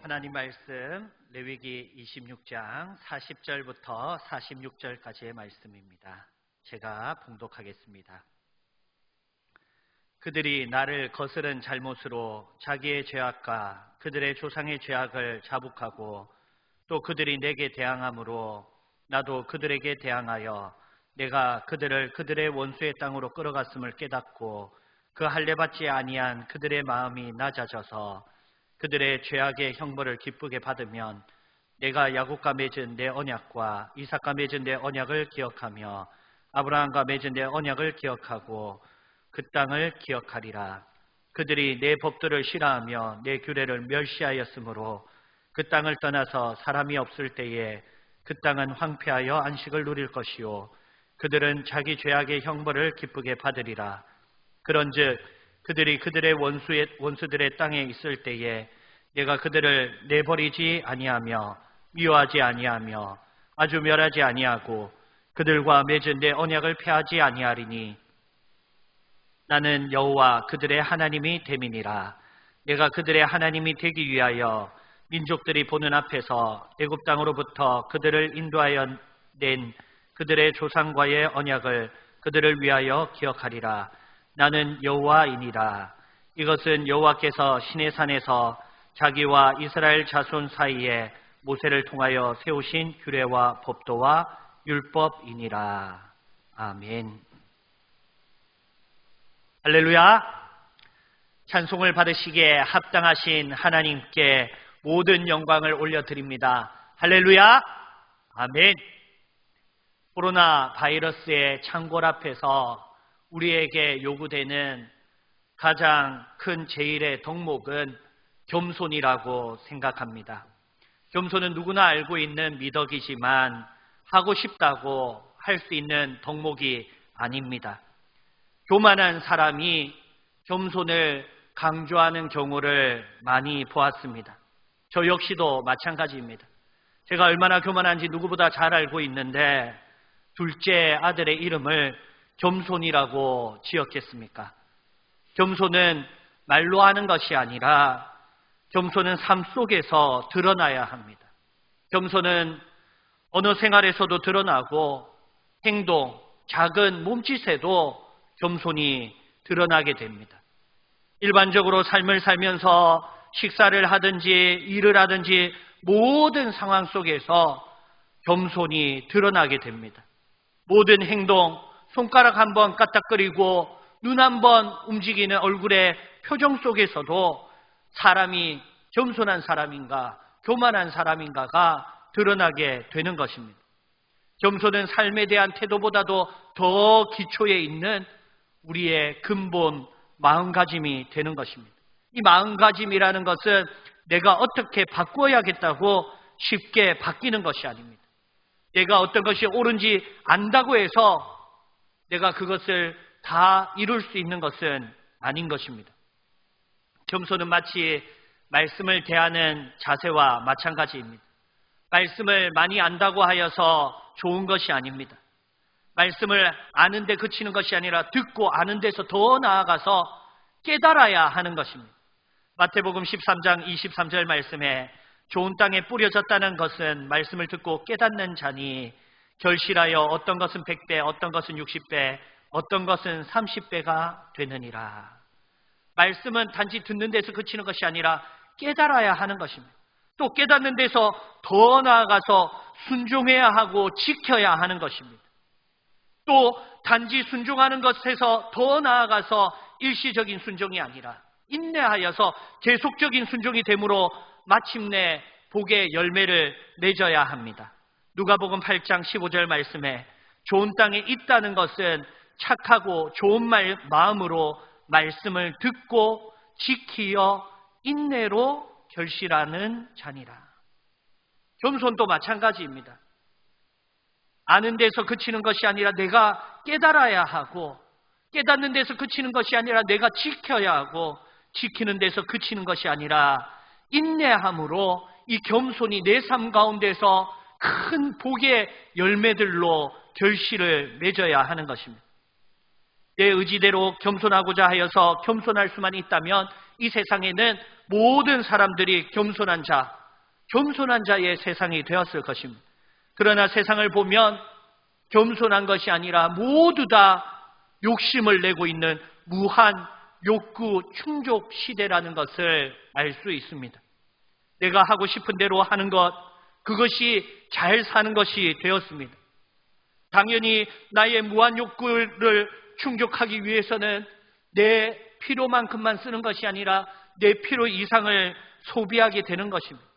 하나님 말씀 레위기 26장 40절부터 46절까지의 말씀입니다. 제가 봉독하겠습니다. 그들이 나를 거스른 잘못으로 자기의 죄악과 그들의 조상의 죄악을 자복하고 또 그들이 내게 대항함으로 나도 그들에게 대항하여 내가 그들을 그들의 원수의 땅으로 끌어갔음을 깨닫고 그 할례받지 아니한 그들의 마음이 낮아져서 그들의 죄악의 형벌을 기쁘게 받으면 내가 야곱과 맺은 내 언약과 이삭과 맺은 내 언약을 기억하며 아브라함과 맺은 내 언약을 기억하고 그 땅을 기억하리라. 그들이 내 법도를 싫어하며 내 규례를 멸시하였으므로 그 땅을 떠나서 사람이 없을 때에 그 땅은 황폐하여 안식을 누릴 것이요 그들은 자기 죄악의 형벌을 기쁘게 받으리라. 그런즉 그들이 그들의 원수들의 땅에 있을 때에 내가 그들을 내버리지 아니하며 미워하지 아니하며 아주 멸하지 아니하고 그들과 맺은 내 언약을 폐하지 아니하리니 나는 여호와 그들의 하나님이 됨이니라. 내가 그들의 하나님이 되기 위하여 민족들이 보는 앞에서 애굽 땅으로부터 그들을 인도하여 낸 그들의 조상과의 언약을 그들을 위하여 기억하리라. 나는 여호와이니라. 이것은 여호와께서 시내산에서 자기와 이스라엘 자손 사이에 모세를 통하여 세우신 규례와 법도와 율법이니라. 아멘. 할렐루야. 찬송을 받으시기에 합당하신 하나님께 모든 영광을 올려드립니다. 할렐루야. 아멘. 코로나 바이러스의 창궐 앞에서 우리에게 요구되는 가장 큰 제일의 덕목은 겸손이라고 생각합니다. 겸손은 누구나 알고 있는 미덕이지만 하고 싶다고 할 수 있는 덕목이 아닙니다. 교만한 사람이 겸손을 강조하는 경우를 많이 보았습니다. 저 역시도 마찬가지입니다. 제가 얼마나 교만한지 누구보다 잘 알고 있는데 둘째 아들의 이름을 겸손이라고 지었겠습니까? 겸손은 말로 하는 것이 아니라 겸손은 삶 속에서 드러나야 합니다. 겸손은 언어 생활에서도 드러나고 행동, 작은 몸짓에도 겸손이 드러나게 됩니다. 일반적으로 삶을 살면서 식사를 하든지 일을 하든지 모든 상황 속에서 겸손이 드러나게 됩니다. 모든 행동, 손가락 한번 까딱거리고 눈 한번 움직이는 얼굴의 표정 속에서도 사람이 겸손한 사람인가 교만한 사람인가가 드러나게 되는 것입니다. 겸손은 삶에 대한 태도보다도 더 기초에 있는 우리의 근본 마음가짐이 되는 것입니다. 이 마음가짐이라는 것은 내가 어떻게 바꿔야겠다고 쉽게 바뀌는 것이 아닙니다. 내가 어떤 것이 옳은지 안다고 해서 내가 그것을 다 이룰 수 있는 것은 아닌 것입니다. 겸손은 마치 말씀을 대하는 자세와 마찬가지입니다. 말씀을 많이 안다고 하여서 좋은 것이 아닙니다. 말씀을 아는데 그치는 것이 아니라 듣고 아는 데서 더 나아가서 깨달아야 하는 것입니다. 마태복음 13장 23절 말씀에 좋은 땅에 뿌려졌다는 것은 말씀을 듣고 깨닫는 자니 결실하여 어떤 것은 100배, 어떤 것은 60배, 어떤 것은 30배가 되느니라. 말씀은 단지 듣는 데서 그치는 것이 아니라 깨달아야 하는 것입니다. 또 깨닫는 데서 더 나아가서 순종해야 하고 지켜야 하는 것입니다. 또 단지 순종하는 것에서 더 나아가서 일시적인 순종이 아니라 인내하여서 계속적인 순종이 되므로 마침내 복의 열매를 맺어야 합니다. 누가복음 8장 15절 말씀에 좋은 땅에 있다는 것은 착하고 좋은 마음으로 말씀을 듣고 지키어 인내로 결실하는 자니라. 겸손도 마찬가지입니다. 아는 데서 그치는 것이 아니라 내가 깨달아야 하고 깨닫는 데서 그치는 것이 아니라 내가 지켜야 하고 지키는 데서 그치는 것이 아니라 인내함으로 이 겸손이 내 삶 가운데서 큰 복의 열매들로 결실을 맺어야 하는 것입니다. 내 의지대로 겸손하고자 하여서 겸손할 수만 있다면 이 세상에는 모든 사람들이 겸손한 자, 겸손한 자의 세상이 되었을 것입니다. 그러나 세상을 보면 겸손한 것이 아니라 모두 다 욕심을 내고 있는 무한 욕구 충족 시대라는 것을 알 수 있습니다. 내가 하고 싶은 대로 하는 것, 그것이 잘 사는 것이 되었습니다. 당연히 나의 무한 욕구를 충족하기 위해서는 내 필요만큼만 쓰는 것이 아니라 내 필요 이상을 소비하게 되는 것입니다.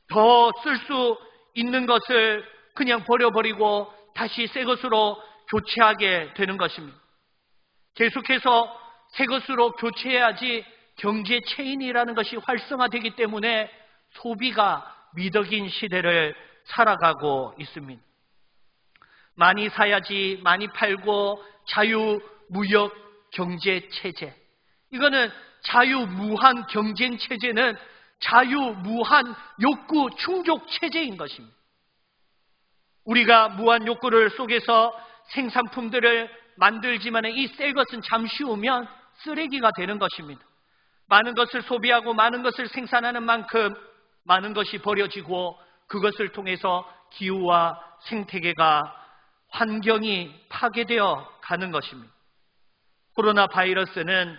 더 쓸 수 있는 것을 그냥 버려버리고 다시 새 것으로 교체하게 되는 것입니다. 계속해서 새 것으로 교체해야지 경제 체인이라는 것이 활성화되기 때문에 소비가 미덕인 시대를 살아가고 있습니다. 많이 사야지 많이 팔고 자유무역 경제 체제, 이거는 자유무한 경쟁 체제는 자유무한 욕구 충족 체제인 것입니다. 우리가 무한 욕구를 속에서 생산품들을 만들지만 이 새 것은 잠시 후면 쓰레기가 되는 것입니다. 많은 것을 소비하고 많은 것을 생산하는 만큼 많은 것이 버려지고 그것을 통해서 기후와 생태계가 환경이 파괴되어 가는 것입니다. 코로나 바이러스는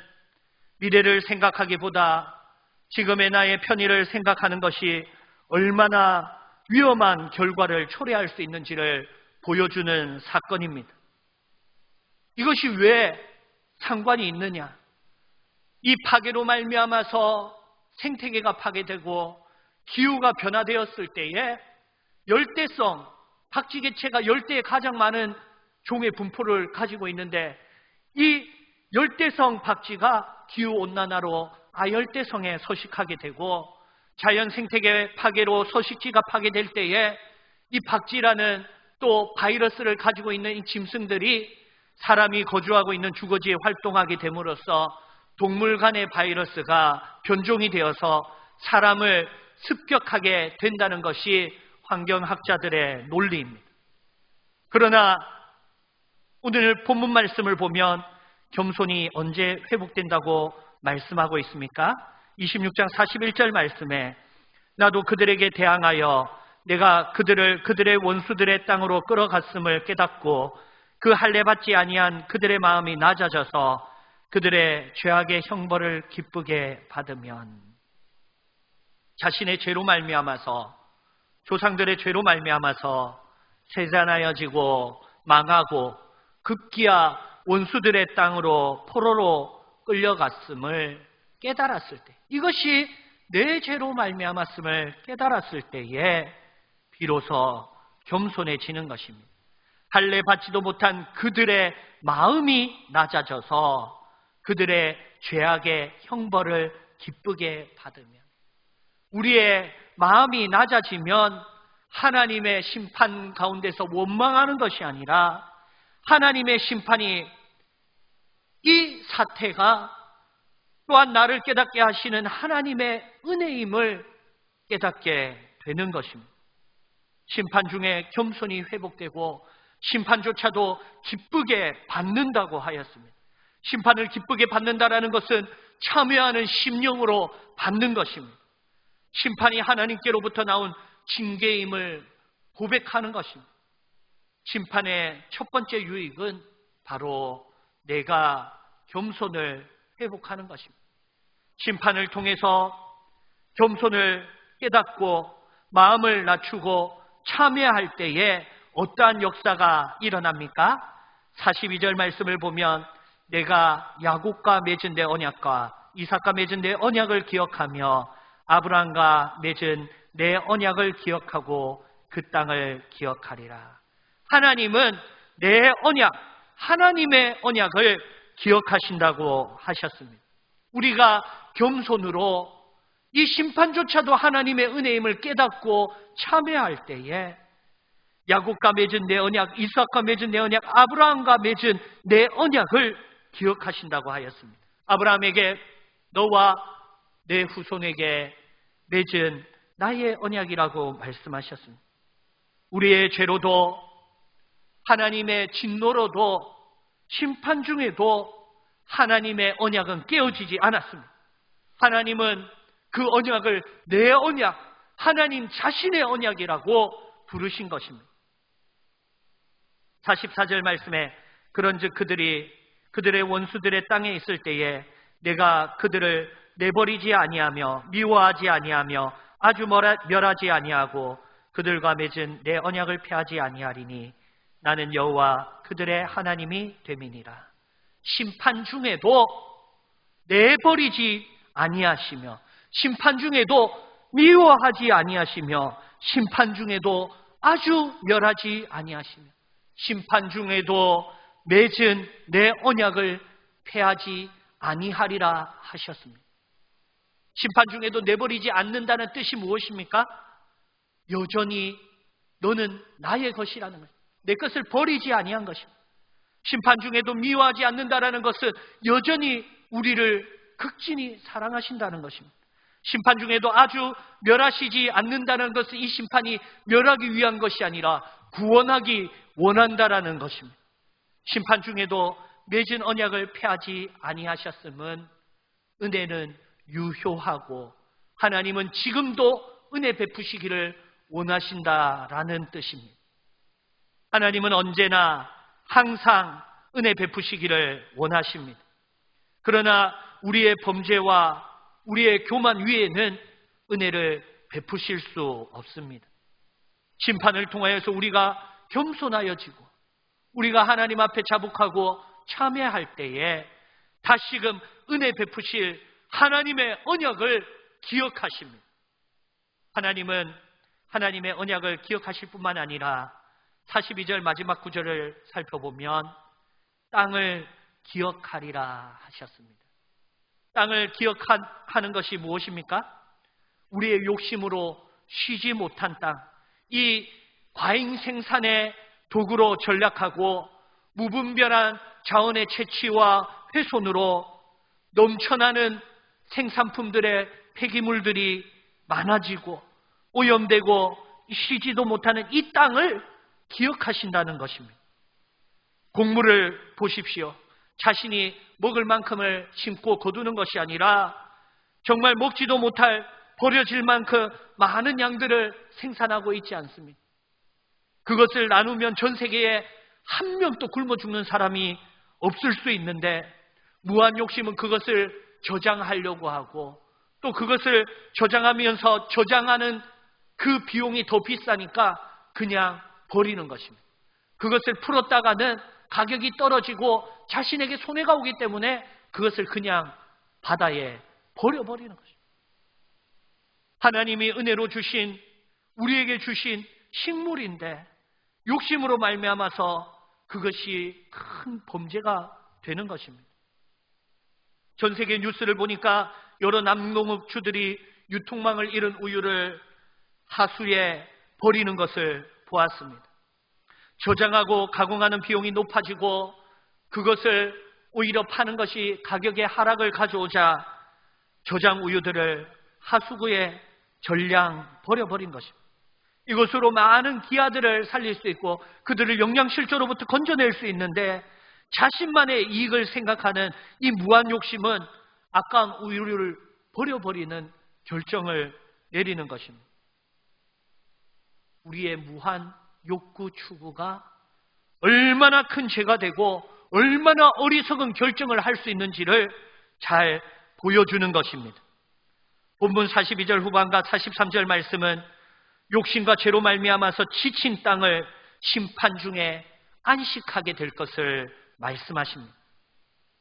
미래를 생각하기보다 지금의 나의 편의를 생각하는 것이 얼마나 위험한 결과를 초래할 수 있는지를 보여주는 사건입니다. 이것이 왜 상관이 있느냐? 이 파괴로 말미암아서 생태계가 파괴되고 기후가 변화되었을 때에 열대성, 박쥐개체가 열대에 가장 많은 종의 분포를 가지고 있는데 이 열대성 박쥐가 기후온난화로 아열대성에 서식하게 되고 자연 생태계 파괴로 서식지가 파괴될 때에 이 박쥐라는 또 바이러스를 가지고 있는 이 짐승들이 사람이 거주하고 있는 주거지에 활동하게 됨으로써 동물 간의 바이러스가 변종이 되어서 사람을 습격하게 된다는 것이 환경학자들의 논리입니다. 그러나 오늘 본문 말씀을 보면 겸손이 언제 회복된다고 말씀하고 있습니까? 26장 41절 말씀에 나도 그들에게 대항하여 내가 그들의 원수들의 땅으로 끌어갔음을 깨닫고 그 할례 받지 아니한 그들의 마음이 낮아져서 그들의 죄악의 형벌을 기쁘게 받으면, 자신의 죄로 말미암아서 조상들의 죄로 말미암아서 세잔하여지고 망하고 급기야 원수들의 땅으로 포로로 끌려갔음을 깨달았을 때, 이것이 내 죄로 말미암았음을 깨달았을 때에 비로소 겸손해지는 것입니다. 할례 받지도 못한 그들의 마음이 낮아져서 그들의 죄악의 형벌을 기쁘게 받으면, 우리의 마음이 낮아지면 하나님의 심판 가운데서 원망하는 것이 아니라 하나님의 심판이, 이 사태가 또한 나를 깨닫게 하시는 하나님의 은혜임을 깨닫게 되는 것입니다. 심판 중에 겸손이 회복되고 심판조차도 기쁘게 받는다고 하였습니다. 심판을 기쁘게 받는다라는 것은 참여하는 심령으로 받는 것입니다. 심판이 하나님께로부터 나온 징계임을 고백하는 것입니다. 심판의 첫 번째 유익은 바로 내가 겸손을 회복하는 것입니다. 심판을 통해서 겸손을 깨닫고 마음을 낮추고 참여할 때에 어떠한 역사가 일어납니까? 42절 말씀을 보면 내가 야곱과 맺은 내 언약과 이삭과 맺은 내 언약을 기억하며 아브라함과 맺은 내 언약을 기억하고 그 땅을 기억하리라. 하나님은 내 언약, 하나님의 언약을 기억하신다고 하셨습니다. 우리가 겸손으로 이 심판조차도 하나님의 은혜임을 깨닫고 참여할 때에 야곱과 맺은 내 언약, 이삭과 맺은 내 언약, 아브라함과 맺은 내 언약을 기억하신다고 하였습니다. 아브라함에게 너와 내 후손에게 맺은 나의 언약이라고 말씀하셨습니다. 우리의 죄로도 하나님의 진노로도 심판 중에도 하나님의 언약은 깨어지지 않았습니다. 하나님은 그 언약을 내 언약, 하나님 자신의 언약이라고 부르신 것입니다. 44절 말씀에 그런즉 그들의 원수들의 땅에 있을 때에 내가 그들을 내버리지 아니하며 미워하지 아니하며 아주 멸하지 아니하고 그들과 맺은 내 언약을 폐하지 아니하리니 나는 여호와 그들의 하나님이 됨이니라. 심판 중에도 내버리지 아니하시며 심판 중에도 미워하지 아니하시며 심판 중에도 아주 멸하지 아니하시며 심판 중에도 맺은 내 언약을 폐하지 아니하리라 하셨습니다. 심판 중에도 내버리지 않는다는 뜻이 무엇입니까? 여전히 너는 나의 것이라는 것, 내 것을 버리지 아니한 것입니다. 심판 중에도 미워하지 않는다라는 것은 여전히 우리를 극진히 사랑하신다는 것입니다. 심판 중에도 아주 멸하시지 않는다는 것은 이 심판이 멸하기 위한 것이 아니라 구원하기 원한다라는 것입니다. 심판 중에도 맺은 언약을 폐하지 아니하셨음은 은혜는 유효하고 하나님은 지금도 은혜 베푸시기를 원하신다라는 뜻입니다. 하나님은 언제나 항상 은혜 베푸시기를 원하십니다. 그러나 우리의 범죄와 우리의 교만 위에는 은혜를 베푸실 수 없습니다. 심판을 통하여서 우리가 겸손하여지고 우리가 하나님 앞에 자복하고 참회할 때에 다시금 은혜 베푸실 하나님의 언약을 기억하십니다. 하나님은 하나님의 언약을 기억하실 뿐만 아니라 42절 마지막 구절을 살펴보면 땅을 기억하리라 하셨습니다. 땅을 기억하는 것이 무엇입니까? 우리의 욕심으로 쉬지 못한 땅, 이 과잉 생산의 도구로 전락하고 무분별한 자원의 채취와 훼손으로 넘쳐나는 생산품들의 폐기물들이 많아지고 오염되고 쉬지도 못하는 이 땅을 기억하신다는 것입니다. 곡물을 보십시오. 자신이 먹을 만큼을 심고 거두는 것이 아니라 정말 먹지도 못할 버려질 만큼 많은 양들을 생산하고 있지 않습니다. 그것을 나누면 전 세계에 한 명도 굶어 죽는 사람이 없을 수 있는데 무한 욕심은 그것을 저장하려고 하고 또 그것을 저장하면서 저장하는 그 비용이 더 비싸니까 그냥 버리는 것입니다. 그것을 풀었다가는 가격이 떨어지고 자신에게 손해가 오기 때문에 그것을 그냥 바다에 버려버리는 것입니다. 하나님이 은혜로 주신 우리에게 주신 식물인데 욕심으로 말미암아서 그것이 큰 범죄가 되는 것입니다. 전 세계 뉴스를 보니까 여러 남농업주들이 유통망을 잃은 우유를 하수에 버리는 것을 보았습니다. 저장하고 가공하는 비용이 높아지고 그것을 오히려 파는 것이 가격의 하락을 가져오자 저장 우유들을 하수구에 전량 버려버린 것입니다. 이것으로 많은 기아들을 살릴 수 있고 그들을 영양실조로부터 건져낼 수 있는데 자신만의 이익을 생각하는 이 무한 욕심은 아까운 우유를 버려버리는 결정을 내리는 것입니다. 우리의 무한 욕구 추구가 얼마나 큰 죄가 되고 얼마나 어리석은 결정을 할 수 있는지를 잘 보여주는 것입니다. 본문 42절 후반과 43절 말씀은 욕심과 죄로 말미암아서 지친 땅을 심판 중에 안식하게 될 것을 말씀하십니다.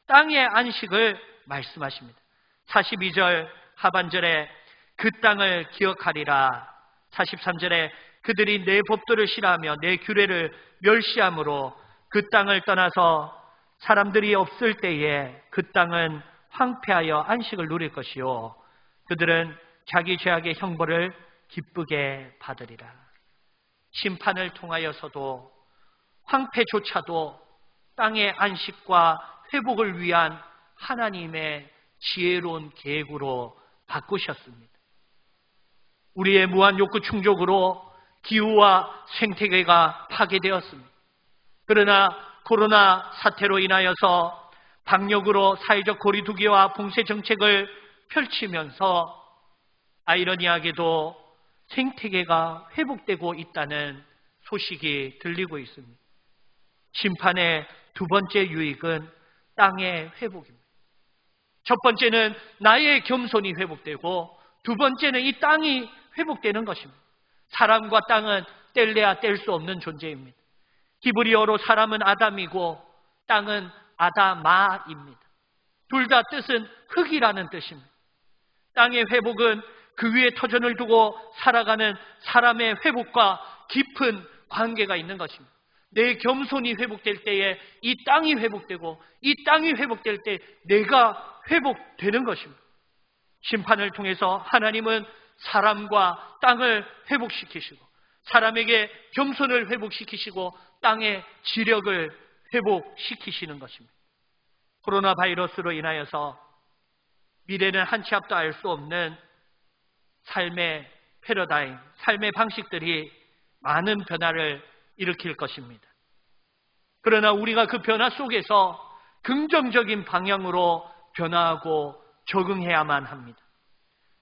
땅의 안식을 말씀하십니다. 42절 하반절에 그 땅을 기억하리라. 43절에 그들이 내 법도를 싫어하며 내 규례를 멸시함으로 그 땅을 떠나서 사람들이 없을 때에 그 땅은 황폐하여 안식을 누릴 것이요 그들은 자기 죄악의 형벌을 기쁘게 받으리라. 심판을 통하여서도 황폐조차도 땅의 안식과 회복을 위한 하나님의 지혜로운 계획으로 바꾸셨습니다. 우리의 무한 욕구 충족으로 기후와 생태계가 파괴되었습니다. 그러나 코로나 사태로 인하여서 방역으로 사회적 거리두기와 봉쇄 정책을 펼치면서 아이러니하게도 생태계가 회복되고 있다는 소식이 들리고 있습니다. 심판의 두 번째 유익은 땅의 회복입니다. 첫 번째는 나의 겸손이 회복되고 두 번째는 이 땅이 회복되는 것입니다. 사람과 땅은 뗄래야 뗄 수 없는 존재입니다. 히브리어로 사람은 아담이고 땅은 아다마입니다. 둘 다 뜻은 흙이라는 뜻입니다. 땅의 회복은 그 위에 터전을 두고 살아가는 사람의 회복과 깊은 관계가 있는 것입니다. 내 겸손이 회복될 때에 이 땅이 회복되고 이 땅이 회복될 때 내가 회복되는 것입니다. 심판을 통해서 하나님은 사람과 땅을 회복시키시고 사람에게 겸손을 회복시키시고 땅의 지력을 회복시키시는 것입니다. 코로나 바이러스로 인하여서 미래는 한 치 앞도 알 수 없는 삶의 패러다임, 삶의 방식들이 많은 변화를 일으킬 것입니다. 그러나 우리가 그 변화 속에서 긍정적인 방향으로 변화하고 적응해야만 합니다.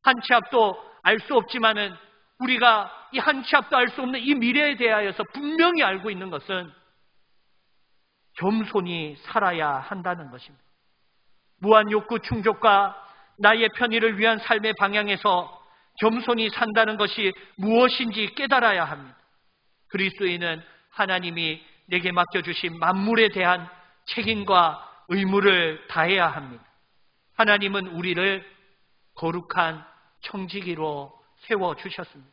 한 치 앞도 알 수 없지만은 우리가 이 한 치 앞도 알 수 없는 이 미래에 대하여서 분명히 알고 있는 것은 겸손히 살아야 한다는 것입니다. 무한 욕구 충족과 나의 편의를 위한 삶의 방향에서 겸손히 산다는 것이 무엇인지 깨달아야 합니다. 그리스도인은 하나님이 내게 맡겨주신 만물에 대한 책임과 의무를 다해야 합니다. 하나님은 우리를 거룩한 청지기로 세워주셨습니다.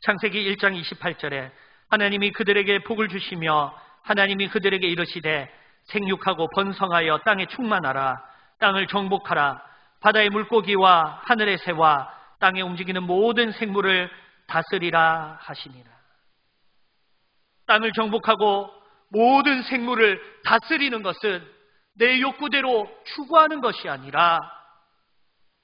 창세기 1장 28절에 하나님이 그들에게 복을 주시며 하나님이 그들에게 이르시되 생육하고 번성하여 땅에 충만하라. 땅을 정복하라. 바다의 물고기와 하늘의 새와 땅에 움직이는 모든 생물을 다스리라 하시니라. 땅을 정복하고 모든 생물을 다스리는 것은 내 욕구대로 추구하는 것이 아니라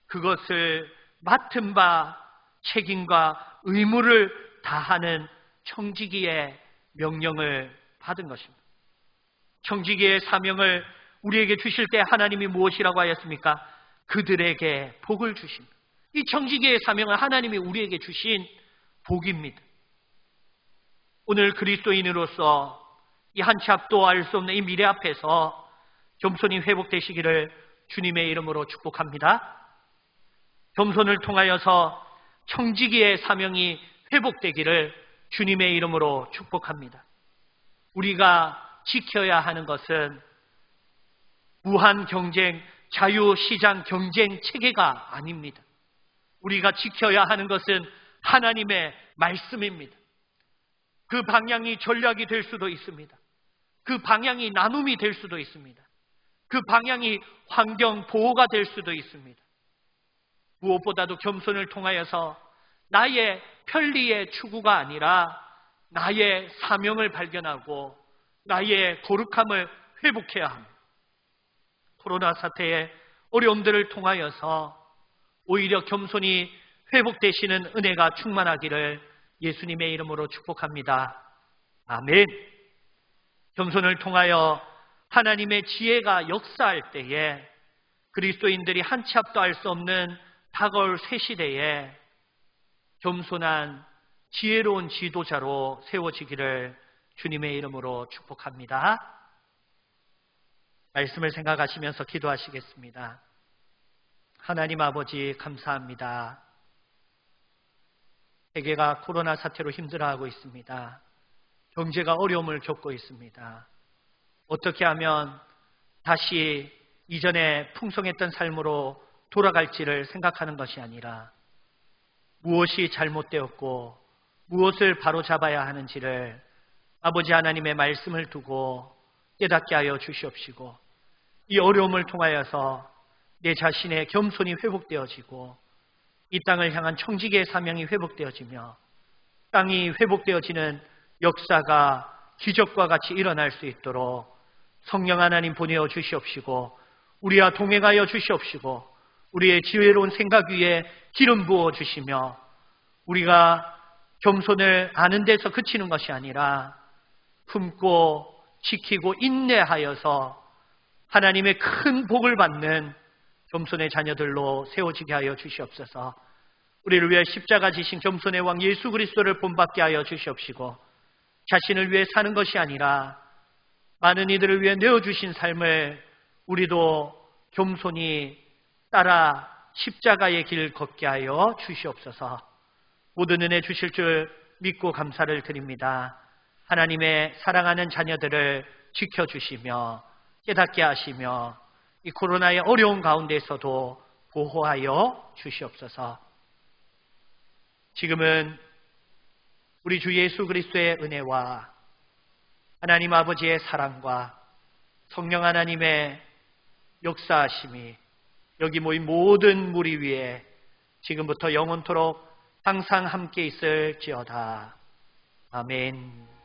그것을 맡은 바 책임과 의무를 다하는 청지기의 명령을 받은 것입니다. 청지기의 사명을 우리에게 주실 때 하나님이 무엇이라고 하였습니까? 그들에게 복을 주십니다. 이 청지기의 사명은 하나님이 우리에게 주신 복입니다. 오늘 그리스도인으로서 이 한 치 앞도 알 수 없는 이 미래 앞에서 겸손히 회복되시기를 주님의 이름으로 축복합니다. 겸손을 통하여서 청지기의 사명이 회복되기를 주님의 이름으로 축복합니다. 우리가 지켜야 하는 것은 무한 경쟁, 자유시장 경쟁 체계가 아닙니다. 우리가 지켜야 하는 것은 하나님의 말씀입니다. 그 방향이 전략이 될 수도 있습니다. 그 방향이 나눔이 될 수도 있습니다. 그 방향이 환경 보호가 될 수도 있습니다. 무엇보다도 겸손을 통하여서 나의 편리의 추구가 아니라 나의 사명을 발견하고 나의 거룩함을 회복해야 합니다. 코로나 사태의 어려움들을 통하여서 오히려 겸손히 회복되시는 은혜가 충만하기를 예수님의 이름으로 축복합니다. 아멘. 겸손을 통하여 하나님의 지혜가 역사할 때에 그리스도인들이 한 치 앞도 알 수 없는 다가올 새 시대에 겸손한 지혜로운 지도자로 세워지기를 주님의 이름으로 축복합니다. 말씀을 생각하시면서 기도하시겠습니다. 하나님 아버지 감사합니다. 세계가 코로나 사태로 힘들어하고 있습니다. 경제가 어려움을 겪고 있습니다. 어떻게 하면 다시 이전에 풍성했던 삶으로 돌아갈지를 생각하는 것이 아니라 무엇이 잘못되었고 무엇을 바로잡아야 하는지를 아버지 하나님의 말씀을 두고 깨닫게 하여 주시옵시고 이 어려움을 통하여서 내 자신의 겸손이 회복되어지고 이 땅을 향한 청지기의 사명이 회복되어지며 땅이 회복되어지는 역사가 기적과 같이 일어날 수 있도록 성령 하나님 보내어 주시옵시고 우리와 동행하여 주시옵시고 우리의 지혜로운 생각 위에 기름 부어 주시며 우리가 겸손을 아는 데서 그치는 것이 아니라 품고 지키고 인내하여서 하나님의 큰 복을 받는 겸손의 자녀들로 세워지게 하여 주시옵소서. 우리를 위해 십자가 지신 겸손의 왕 예수 그리스도를 본받게 하여 주시옵시고 자신을 위해 사는 것이 아니라 많은 이들을 위해 내어주신 삶을 우리도 겸손히 따라 십자가의 길 걷게 하여 주시옵소서. 모든 은혜 주실 줄 믿고 감사를 드립니다. 하나님의 사랑하는 자녀들을 지켜주시며 깨닫게 하시며 이 코로나의 어려운 가운데서도 보호하여 주시옵소서. 지금은 우리 주 예수 그리스도의 은혜와 하나님 아버지의 사랑과 성령 하나님의 역사하심이 여기 모인 모든 무리 위에 지금부터 영원토록 항상 함께 있을지어다. 아멘.